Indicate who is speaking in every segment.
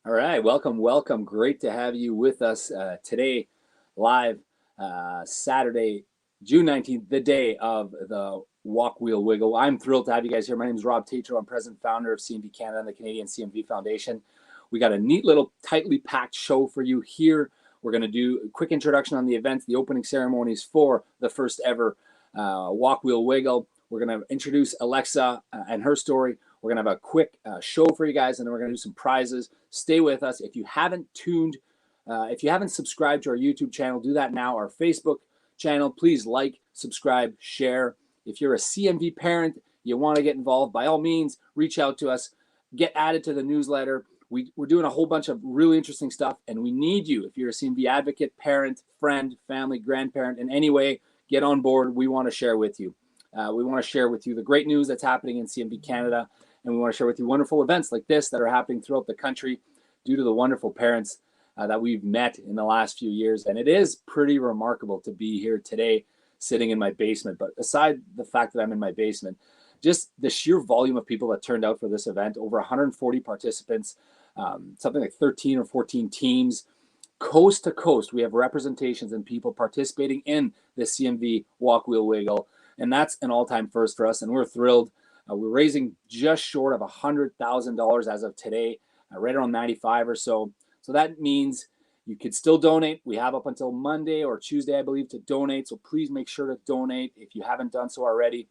Speaker 1: All right, welcome. Great to have you with us today, live Saturday, June 19th, the day of the Walk Wheel Wiggle. I'm thrilled to have you guys here. My name is Rob Tatro. I'm president founder of CMV Canada and the Canadian CMV Foundation. We got a neat little tightly packed show for you here. We're going to do a quick introduction on the event, the opening ceremonies for the first ever Walk Wheel Wiggle. We're going to introduce Alexa and her story. We're going to have a quick show for you guys, and then we're going to do some prizes. Stay with us. If you haven't subscribed to our YouTube channel, do that now. Our Facebook channel, please like, subscribe, share. If you're a CMV parent, you want to get involved, by all means, reach out to us. Get added to the newsletter. We're doing a whole bunch of really interesting stuff, and we need you. If you're a CMV advocate, parent, friend, family, grandparent, in any way, get on board. We want to share with you. We want to share with you the great news that's happening in CMV Canada, and we want to share with you wonderful events like this that are happening throughout the country due to the wonderful parents that we've met in the last few years. And it is pretty remarkable to be here today sitting in my basement. But aside the fact that I'm in my basement, just the sheer volume of people that turned out for this event, over 140 participants, something like 13 or 14 teams, coast to coast. We have representations and people participating in the CMV Walk Wheel Wiggle. And that's an all-time first for us, and we're thrilled. We're raising just short of $100,000 as of today, right around 95 or so. So that means you could still donate. We have up until Monday or Tuesday, I believe, to donate. So please make sure to donate if you haven't done so already.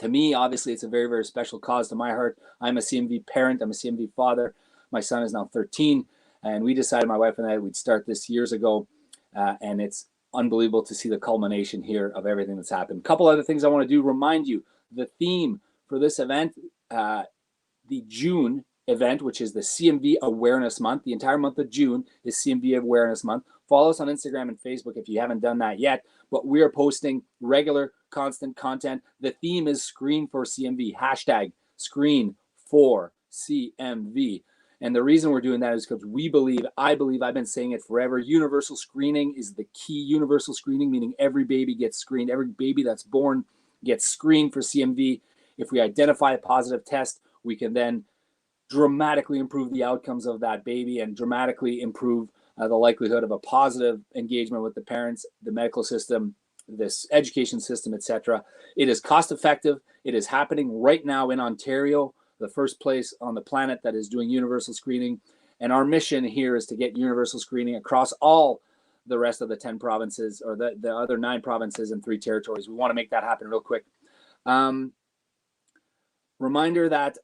Speaker 1: To me, obviously, it's a very, very special cause to my heart. I'm a CMV parent. I'm a CMV father. My son is now 13, and we decided, my wife and I, we'd start this years ago, and it's unbelievable to see the culmination here of everything that's happened. A couple other things I want to do. Remind you, the theme for this event, the June event, which is the CMV Awareness Month. The entire month of June is CMV Awareness Month. Follow us on Instagram and Facebook if you haven't done that yet. But we are posting regular, constant content. The theme is Screen for CMV. Hashtag Screen for CMV. And the reason we're doing that is because I believe, I've been saying it forever, universal screening is the key. Universal screening, meaning every baby gets screened. Every baby that's born gets screened for CMV. If we identify a positive test, we can then dramatically improve the outcomes of that baby and dramatically improve the likelihood of a positive engagement with the parents, the medical system, this education system, etc. It is cost effective. It is happening right now in Ontario, the first place on the planet that is doing universal screening. And our mission here is to get universal screening across all the rest of the 10 provinces, or the other 9 provinces and 3 territories. We want to make that happen real quick. Reminder that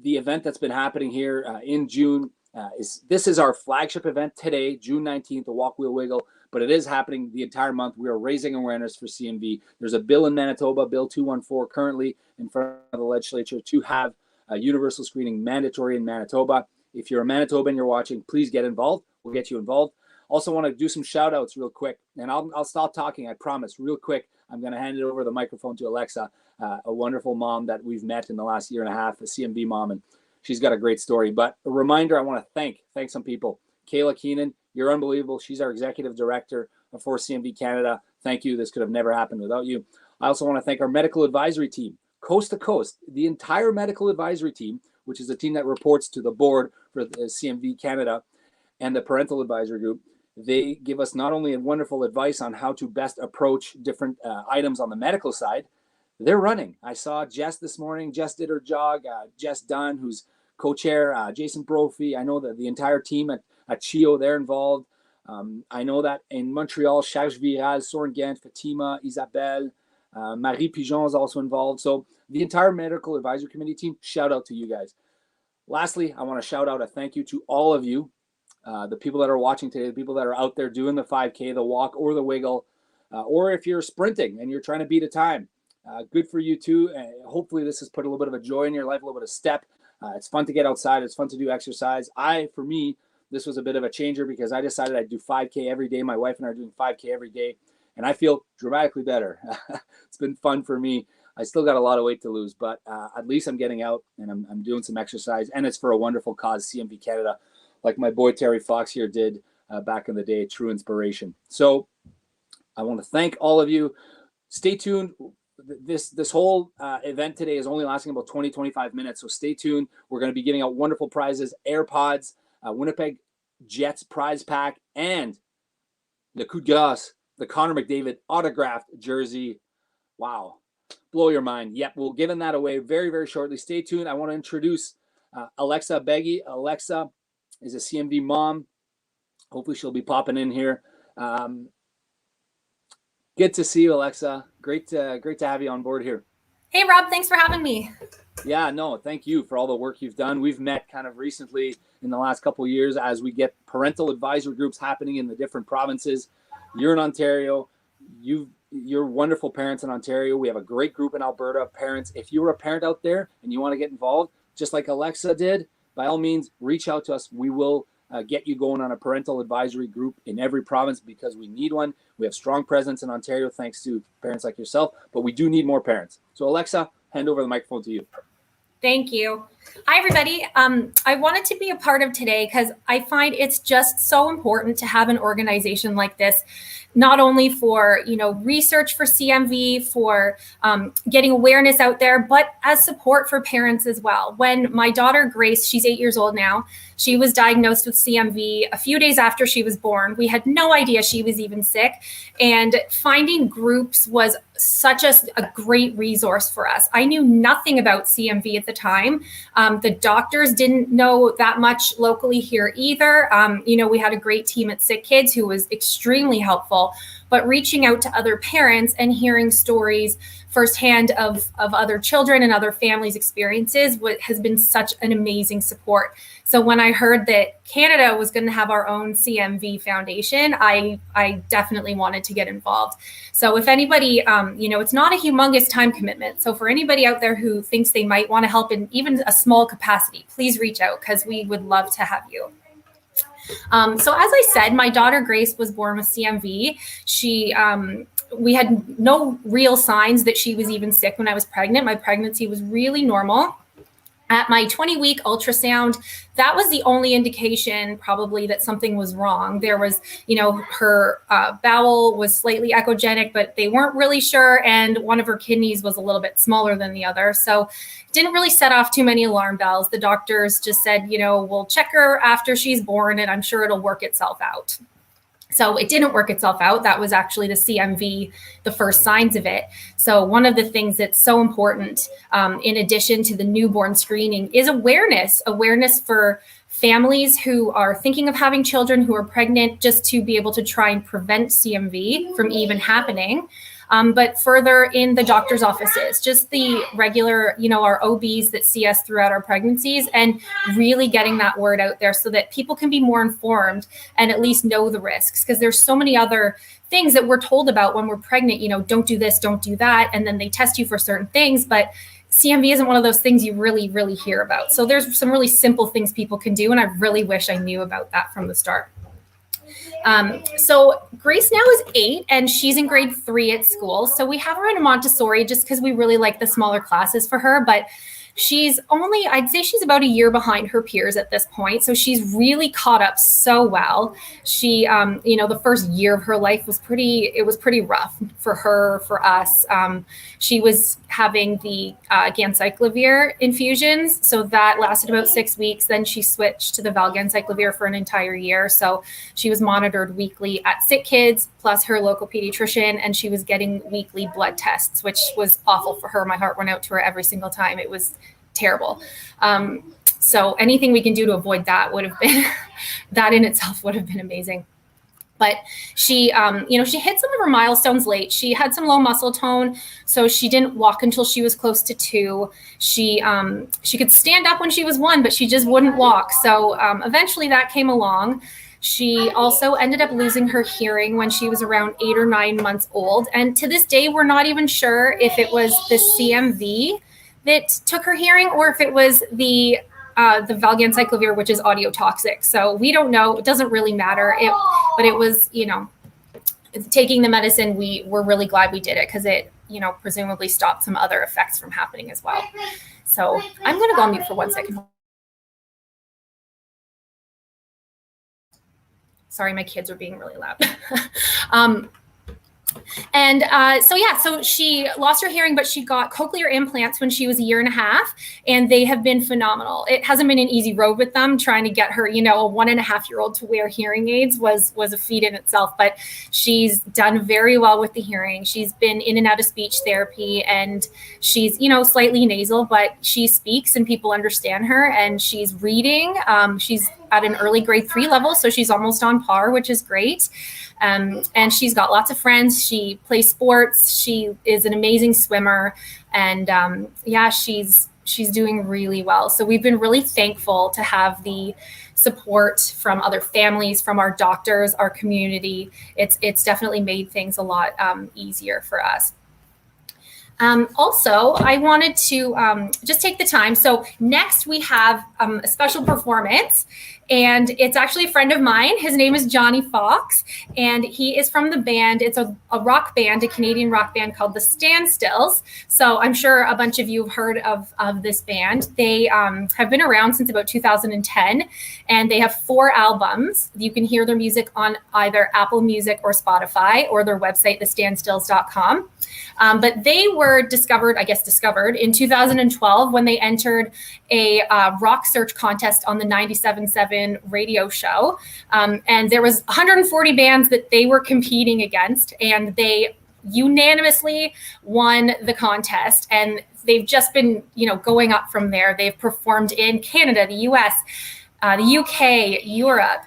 Speaker 1: the event that's been happening here in June this is our flagship event today, June 19th, the Walk Wheel Wiggle, but it is happening the entire month. We are raising awareness for CMV. There's a bill in Manitoba, Bill 214, currently in front of the legislature to have universal screening mandatory in Manitoba. If you're a Manitoban and you're watching, please get involved. We'll get you involved. Also want to do some shout outs real quick, and I'll stop talking, I promise, real quick. I'm going to hand it over the microphone to Alexa, a wonderful mom that we've met in the last year and a half, a CMV mom, and she's got a great story. But a reminder, I want to thank some people. Kayla Keenan, you're unbelievable. She's our executive director for CMV Canada. Thank you. This could have never happened without you. I also want to thank our medical advisory team, coast to coast, the entire medical advisory team, which is a team that reports to the board for the CMV Canada and the parental advisory group. They give us not only wonderful advice on how to best approach different items on the medical side, they're running. I saw Jess this morning. Jess did her jog. Jess Dunn, who's co-chair, Jason Brophy. I know that the entire team at CHIO, they're involved. I know that in Montreal, Charge Viral, Soren Gant, Fatima, Isabelle, Marie Pigeon is also involved. So the entire medical advisory committee team, shout out to you guys. Lastly, I want to shout out a thank you to all of you, the people that are watching today, the people that are out there doing the 5K, the walk, or the wiggle, or if you're sprinting and you're trying to beat a time. Good for you too. Hopefully this has put a little bit of a joy in your life, a little bit of step. It's fun to get outside. It's fun to do exercise. For me, this was a bit of a changer because I decided I'd do 5K every day. My wife and I are doing 5K every day, and I feel dramatically better. It's been fun for me. I still got a lot of weight to lose, but at least I'm getting out and I'm doing some exercise, and it's for a wonderful cause, CMV Canada, like my boy Terry Fox here did back in the day. True inspiration. So I want to thank all of you. Stay tuned. this whole event today is only lasting about 20-25 minutes, so stay tuned. We're going to be giving out wonderful prizes: AirPods, Winnipeg Jets prize pack, and the coup de grace, the Connor McDavid autographed jersey. Wow, blow your mind. Yep, we'll giving that away very, very shortly. Stay tuned. I want to introduce Alexa Beggy. Alexa is a CMV mom. Hopefully she'll be popping in here. Good to see you, Alexa. Great to have you on board here.
Speaker 2: Hey, Rob. Thanks for having me.
Speaker 1: Yeah, no, thank you for all the work you've done. We've met kind of recently in the last couple of years as we get parental advisory groups happening in the different provinces. You're in Ontario. You're wonderful parents in Ontario. We have a great group in Alberta of parents. If you're a parent out there and you want to get involved, just like Alexa did, by all means, reach out to us. We will get you going on a parental advisory group in every province because we need one. We have strong presence in Ontario thanks to parents like yourself, but we do need more parents. So Alexa, hand over the microphone to you.
Speaker 2: Thank you. Hi, everybody. I wanted to be a part of today because I find it's just so important to have an organization like this, not only for, research for CMV, for getting awareness out there, but as support for parents as well. When my daughter, Grace, she's 8 years old now, she was diagnosed with CMV a few days after she was born. We had no idea she was even sick. And finding groups was such a great resource for us. I knew nothing about CMV at the time. The doctors didn't know that much locally here either. We had a great team at Sick Kids who was extremely helpful, but reaching out to other parents and hearing stories firsthand of other children and other families' experiences has been such an amazing support. So when I heard that Canada was going to have our own CMV foundation, I definitely wanted to get involved. So if anybody, it's not a humongous time commitment. So for anybody out there who thinks they might want to help in even a small capacity, please reach out because we would love to have you. So as I said, my daughter Grace was born with CMV. We had no real signs that she was even sick when I was pregnant. My pregnancy was really normal. At my 20-week ultrasound, that was the only indication probably that something was wrong. There was, her bowel was slightly echogenic, but they weren't really sure. And one of her kidneys was a little bit smaller than the other. So didn't really set off too many alarm bells. The doctors just said, we'll check her after she's born and I'm sure it'll work itself out. So it didn't work itself out. That was actually the CMV, the first signs of it. So one of the things that's so important, in addition to the newborn screening, is awareness for families who are thinking of having children, who are pregnant, just to be able to try and prevent CMV from even happening. But further in the doctor's offices, just the regular, our OBs that see us throughout our pregnancies, and really getting that word out there so that people can be more informed and at least know the risks. Because there's so many other things that we're told about when we're pregnant, don't do this, don't do that. And then they test you for certain things. But CMV isn't one of those things you really, really hear about. So there's some really simple things people can do. And I really wish I knew about that from the start. So Grace now is 8 and she's in grade 3 at school. So we have her in a Montessori just because we really like the smaller classes for her, but I'd say she's about a year behind her peers at this point. So she's really caught up so well. She, the first year of her life was pretty rough for her, for us. She was having the ganciclovir infusions. So that lasted about 6 weeks. Then she switched to the valganciclovir for an entire year. So she was monitored weekly at Sick Kids, plus her local pediatrician, and she was getting weekly blood tests, which was awful for her. My heart went out to her every single time. It was terrible. So anything we can do to avoid that that in itself would have been amazing. But she, she hit some of her milestones late. She had some low muscle tone, so she didn't walk until she was close to 2. She could stand up when she was 1, but she just wouldn't walk. So eventually that came along. She also ended up losing her hearing when she was around 8 or 9 months old. And to this day, we're not even sure if it was the CMV that took her hearing or if it was the valganciclovir, which is audiotoxic. So we don't know. It doesn't really matter. But it was, taking the medicine, we're really glad we did it because it, presumably stopped some other effects from happening as well. So I'm going to go on mute for 1 second. Sorry, my kids are being really loud. And so she lost her hearing, but she got cochlear implants when she was 1.5 years, and they have been phenomenal. It hasn't been an easy road with them. Trying to get her, a 1.5-year-old to wear hearing aids was a feat in itself, but she's done very well with the hearing. She's been in and out of speech therapy, and she's, slightly nasal, but she speaks and people understand her, and she's reading. She's at an early grade 3 level, so she's almost on par, which is great. And she's got lots of friends. She plays sports. She is an amazing swimmer, and she's doing really well. So we've been really thankful to have the support from other families, from our doctors, our community. It's definitely made things a lot easier for us. Also, I wanted to just take the time. So next we have a special performance, and it's actually a friend of mine. His name is Jonny Fox, and he is from the band. It's a rock band, a Canadian rock band called the Standstills. So I'm sure a bunch of you have heard of this band. They have been around since about 2010, and they have 4 albums. You can hear their music on either Apple Music or Spotify, or their website, thestandstills.com. But they were discovered in 2012 when they entered a rock search contest on the 97.7 radio show. And there was 140 bands that they were competing against, and they unanimously won the contest. And they've just been, going up from there. They've performed in Canada, the US, the UK, Europe,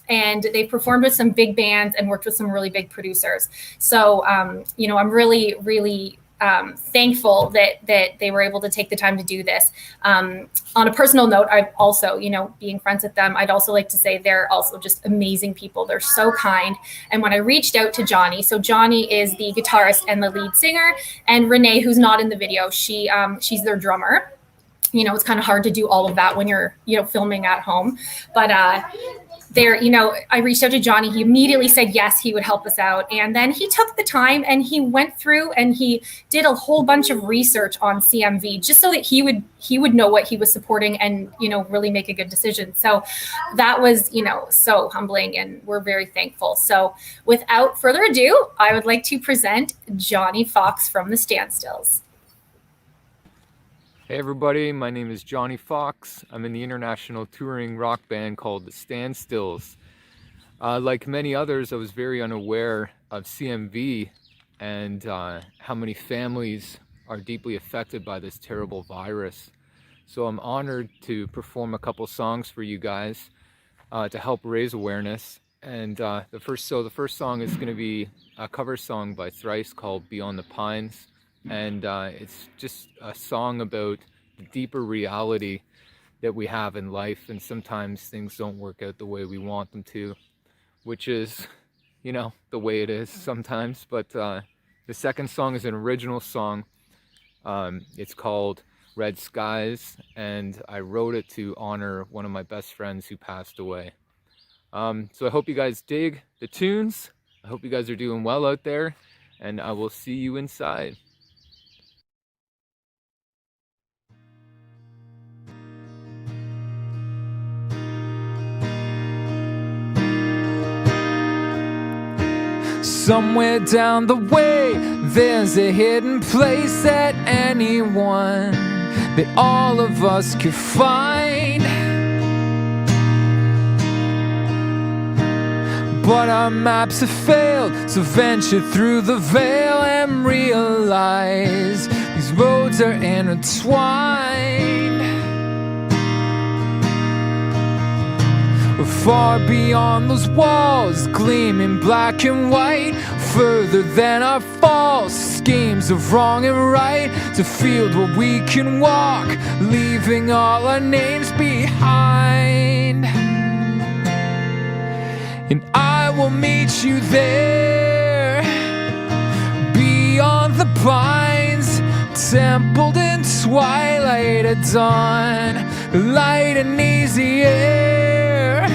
Speaker 2: and they performed with some big bands and worked with some really big producers. So, I'm really, really thankful that they were able to take the time to do this. On a personal note, I've also, being friends with them, I'd also like to say they're also just amazing people. They're so kind. And when I reached out to Jonny, so Jonny is the guitarist and the lead singer, and Renee, who's not in the video, she's their drummer. It's kind of hard to do all of that when you're, filming at home. But I reached out to Jonny. He immediately said yes, he would help us out. And then he took the time and he went through and he did a whole bunch of research on CMV just so that he would know what he was supporting and, really make a good decision. So that was, so humbling, and we're very thankful. So without further ado, I would like to present Jonny Fox from the Standstills.
Speaker 3: Hey everybody, my name is Jonny Fox. I'm in the international touring rock band called the Standstills. Like many others, I was very unaware of CMV and how many families are deeply affected by this terrible virus. So I'm honored to perform a couple songs for you guys to help raise awareness. And the first song is going to be a cover song by Thrice called Beyond the Pines. And it's just a song about the deeper reality that we have in life, and sometimes things don't work out the way we want them to, which is, the way it is sometimes. But the second song is an original song. It's called Red Skies, and I wrote it to honor one of my best friends who passed away. So I hope you guys dig the tunes. I hope you guys are doing well out there, and I will see you inside. Somewhere down the way, there's a hidden place that that all of us could find. But our maps have failed, so venture through the veil and realize these roads are intertwined. We're far beyond those walls, gleaming black and white, further than our false schemes of wrong and right, to field where we can walk, leaving all our names behind. And I will meet you there, beyond the pines, templed in twilight at dawn, light and easy air,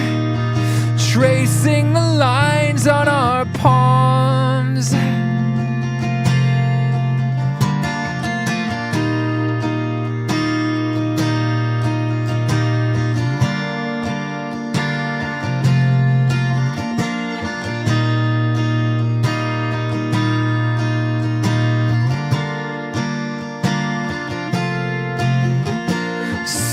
Speaker 3: tracing the lines on our palms.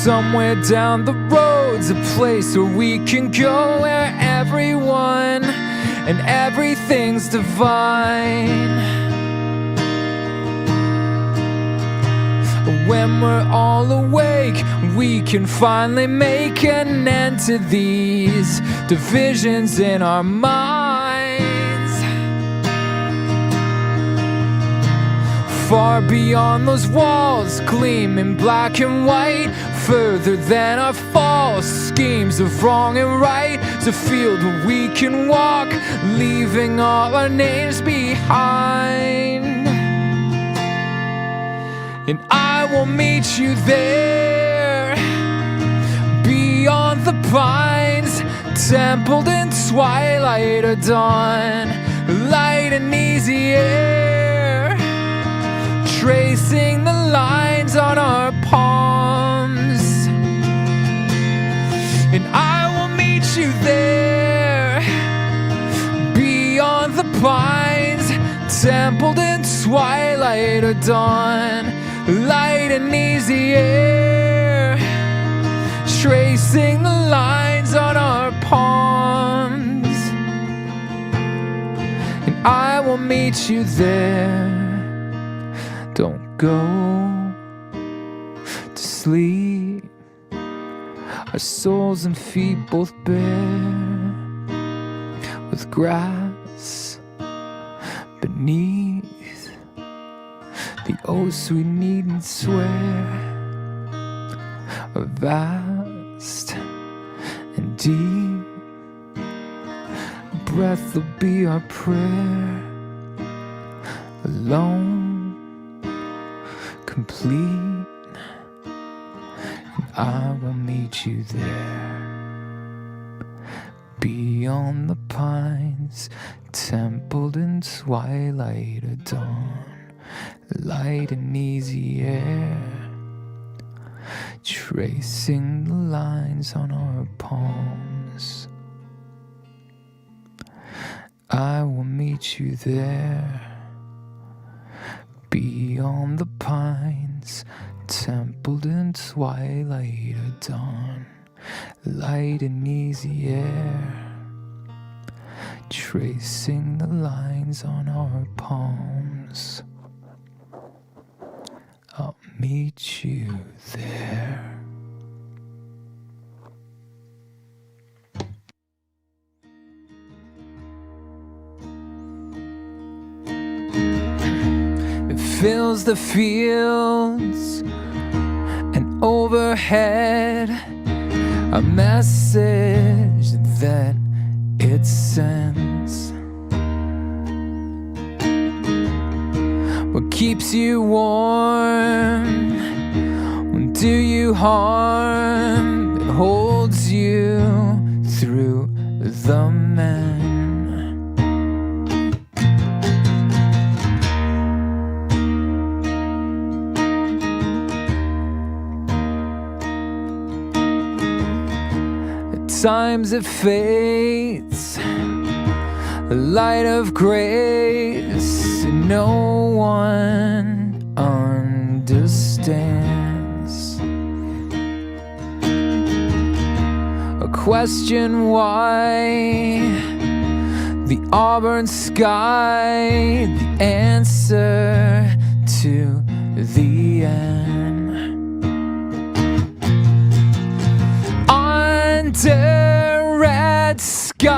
Speaker 3: Somewhere down the road's a place where we can go, where everyone and everything's divine. When we're all awake, we can finally make an end to these divisions in our minds. Far beyond those walls, gleaming black and white, further than our false schemes of wrong and right, is a field where we can walk, leaving all our names behind. And I will meet you there, beyond the pines, templed in twilight or dawn, light and easy air, tracing the lines on our palms. And I will meet you there, beyond the pines, templed in twilight or dawn, light and easy air, tracing the lines on our palms. And I will meet you there. Don't go to sleep. Our souls and feet both bare, with grass beneath. The oaths we needn't swear are vast and deep. Breath will be our prayer, alone, complete. And I will meet you there, beyond the pines, templed in twilight or dawn, light and easy air, tracing the lines on our palms. I will meet you there, beyond the pines, templed in twilight or dawn, light and easy air, tracing the lines on our palms. I'll meet you there. It fills the fields, and overhead a message that it sends. What keeps you warm won't do you harm. It holds you through the men. At times it fades, a light of grace, and no one understands. A question why, the auburn sky, the answer to the end. Under red skies,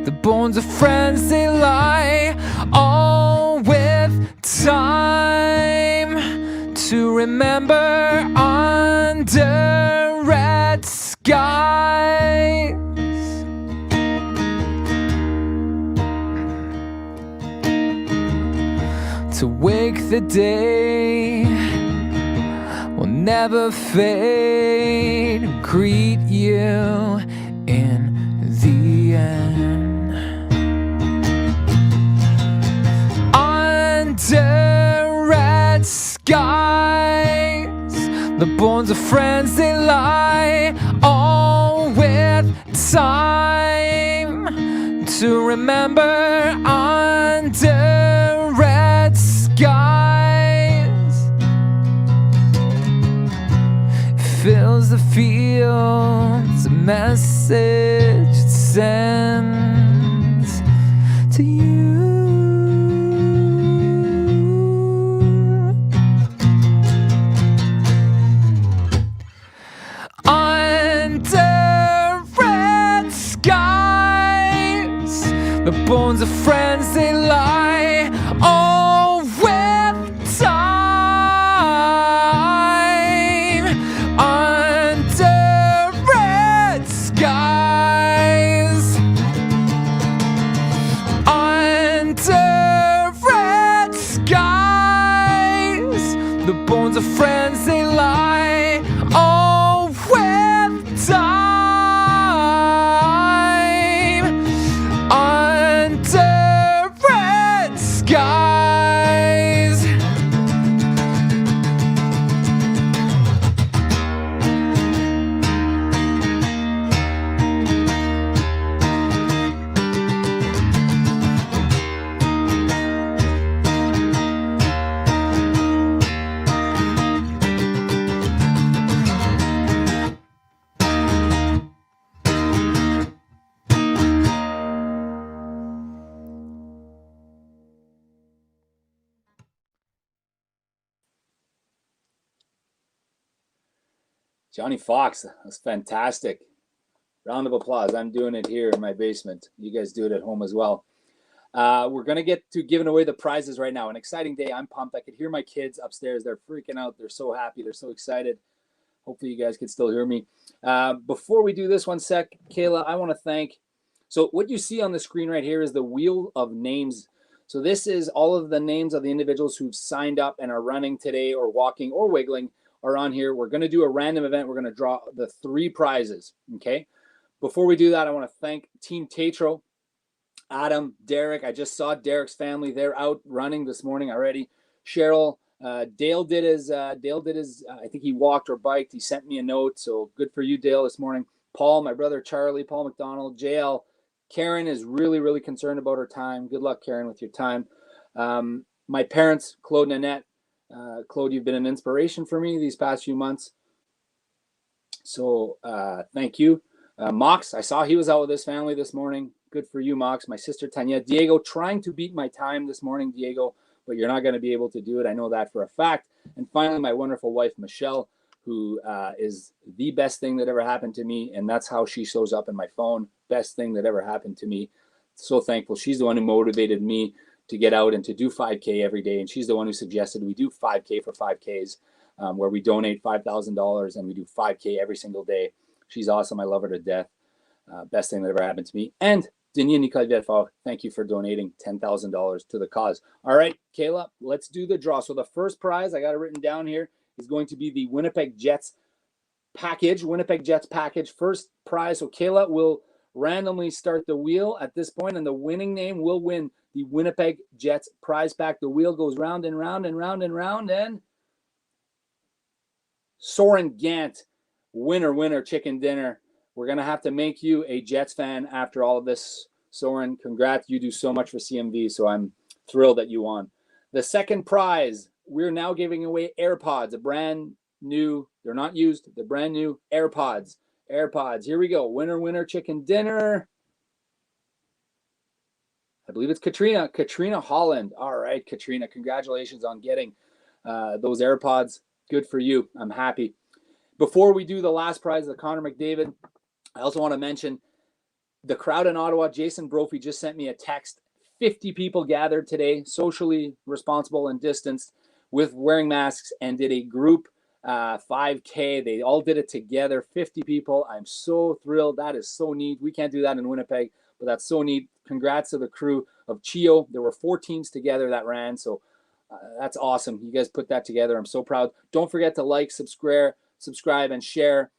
Speaker 3: the bones of friends they lie, all with time to remember. Under red skies, to wake the day will never fade, greet you in the end. Under red skies, the bones of friends they lie, all with time to remember. Under red skies, fills the fields, a message it sends to you. Under red skies, the bones of friends they lie, all with time. Under red skies, under red skies, the bones of friends they lie, all with time. Under red skies.
Speaker 1: Jonny Fox, that's fantastic. Round of applause. I'm doing it here in my basement. You guys do it at home as well. We're going to get to giving away the prizes right now. An exciting day. I'm pumped. I could hear my kids upstairs. They're freaking out. They're so happy. They're so excited. Hopefully you guys can still hear me. Before we do this, one sec, Kayla, I want to thank. So what you see on the screen right here is the wheel of names. So this is all of the names of the individuals who've signed up and are running today or walking or wiggling are on here. We're going to do a random event. We're going to draw the 3 prizes, okay? Before we do that, I want to thank Team Tatro, Adam, Derek. I just saw Derek's family. They're out running this morning already. Cheryl, Dale did his, I think he walked or biked. He sent me a note, so good for you, Dale, this morning. Paul, my brother Charlie, Paul McDonald, JL. Karen is really, really concerned about her time. Good luck, Karen, with your time. My parents, Claude and Annette. Claude, you've been an inspiration for me these past few months. So thank you. Mox, I saw he was out with his family this morning. Good for you, Mox. My sister Tanya. Diego, trying to beat my time this morning, Diego, but you're not going to be able to do it. I know that for a fact. And finally, my wonderful wife, Michelle, who is the best thing that ever happened to me. And that's how she shows up in my phone. Best thing that ever happened to me. So thankful. She's the one who motivated me to get out and to do 5K every day. And she's the one who suggested we do 5K for 5Ks, where we donate $5,000 and we do 5K every single day. She's awesome. I love her to death. Best thing that ever happened to me. And Denis Nicole Verfort, thank you for donating $10,000 to the cause. All right, Kayla, let's do the draw. So the first prize, I got it written down here, is going to be the Winnipeg Jets package. Winnipeg Jets package, first prize. So Kayla will randomly start the wheel at this point, and the winning name will win the Winnipeg Jets prize pack. The wheel goes round and round and round and round, and Soren Gant, winner, chicken dinner. We're going to have to make you a Jets fan after all of this. Soren, congrats. You do so much for CMV, so I'm thrilled that you won. The second prize, we're now giving away AirPods, a brand new, they're not used, the brand new AirPods. Here we go. Winner, chicken dinner. I believe it's Katrina Holland. All right, Katrina, congratulations on getting those AirPods. Good for you. I'm happy. Before we do the last prize, the Connor McDavid, I also want to mention the crowd in Ottawa. Jason Brophy just sent me a text. 50 people gathered today, socially responsible and distanced, with wearing masks, and did a group 5K. They all did it together, 50 people. I'm so thrilled. That is so neat. We can't do that in Winnipeg, but that's so neat. Congrats to the crew of CHIO. There were 4 teams together that ran, so that's awesome. You guys put that together. I'm so proud. Don't forget to like, subscribe, and share.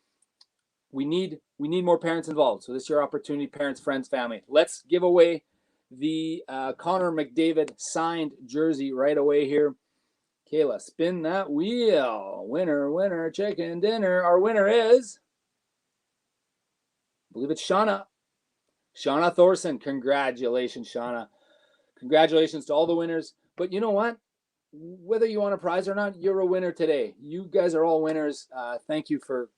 Speaker 1: We need more parents involved. So this is your opportunity, parents, friends, family. Let's give away the Connor McDavid signed jersey right away here. Kayla, spin that wheel. Winner, chicken dinner. Our winner is, I believe it's Shauna Thorson. Congratulations, Shauna. Congratulations to all the winners. But you know what? whether you want a prize or not, you're a winner today. You guys are all winners. Thank you for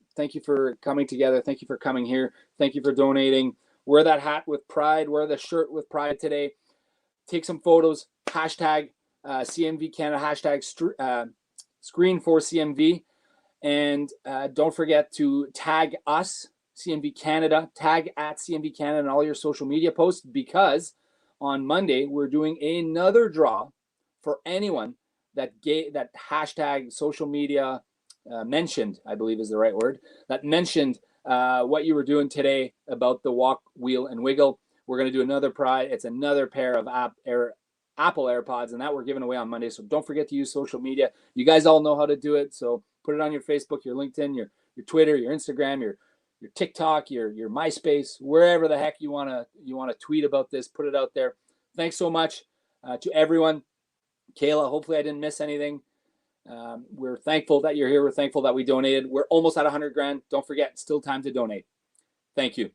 Speaker 1: coming together. Thank you for coming here. Thank you for donating. Wear that hat with pride. Wear the shirt with pride today. Take some photos. Hashtag CMV Canada. Hashtag screen for CMV. And don't forget to tag us, CMV Canada. Tag at CMV Canada in all your social media posts, because on Monday we're doing another draw for anyone that hashtag social media mentioned, I believe is the right word, that mentioned what you were doing today about the walk, wheel, and wiggle. We're going to do another prize. It's another pair of Apple AirPods, and that we're giving away on Monday. So don't forget to use social media. You guys all know how to do it. So put it on your Facebook, your LinkedIn, your Twitter, your Instagram, your TikTok, your MySpace, wherever the heck you want to tweet about this. Put it out there. Thanks so much to everyone. Kayla, hopefully I didn't miss anything. We're thankful that you're here. We're thankful that we donated. We're almost at 100 grand. Don't forget, still time to donate. Thank you.